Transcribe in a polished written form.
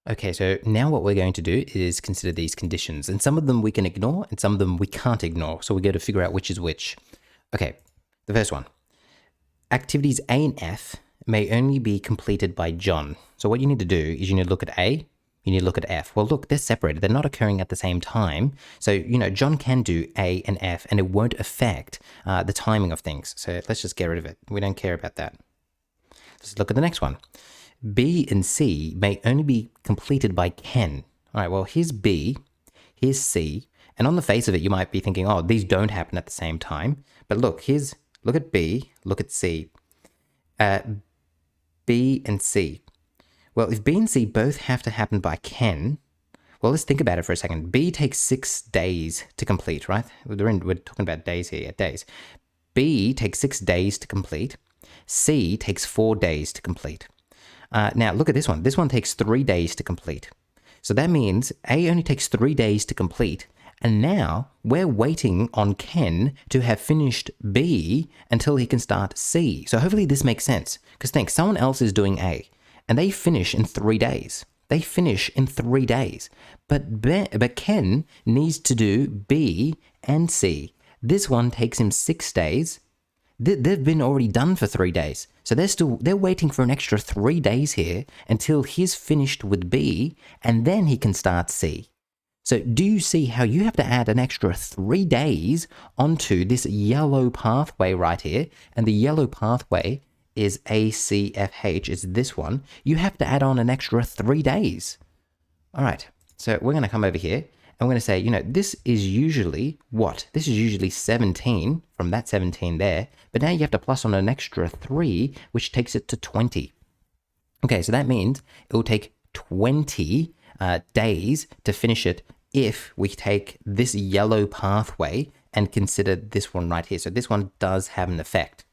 Okay, so now what we're going to do is consider these conditions, and some of them we can ignore and some of them we can't ignore. So we got to figure out which is which. Okay, the first one. Activities A and F may only be completed by John. So what you need to do is you need to look at A, you need to look at F. Well, look, they're separated. They're not occurring at the same time. So, John can do A and F and it won't affect the timing of things. So let's just get rid of it. We don't care about that. Let's look at the next one. B and C may only be completed by Ken. All right, well, here's B, here's C, and on the face of it, you might be thinking, oh, these don't happen at the same time. But look, look at B, look at C. B and C. Well, if B and C both have to happen by Ken, well, let's think about it for a second. B takes 6 days to complete, right? We're talking about days here, days. B takes 6 days to complete. C takes 4 days to complete. Now, look at this one. This one takes 3 days to complete. So that means A only takes 3 days to complete. And now we're waiting on Ken to have finished B until he can start C. So hopefully this makes sense. Because think, someone else is doing A and they finish in 3 days. They finish in 3 days. But Ken needs to do B and C. This one takes him 6 days. They've been already done for 3 days. So they're waiting for an extra 3 days here until he's finished with B and then he can start C. So do you see how you have to add an extra 3 days onto this yellow pathway right here? And the yellow pathway is ACFH, is this one. You have to add on an extra 3 days. All right, so we're going to come over here. I'm going to say, this is usually what? This is usually 17 from that 17 there. But now you have to plus on an extra 3, which takes it to 20. Okay, so that means it will take 20 days to finish it if we take this yellow pathway and consider this one right here. So this one does have an effect.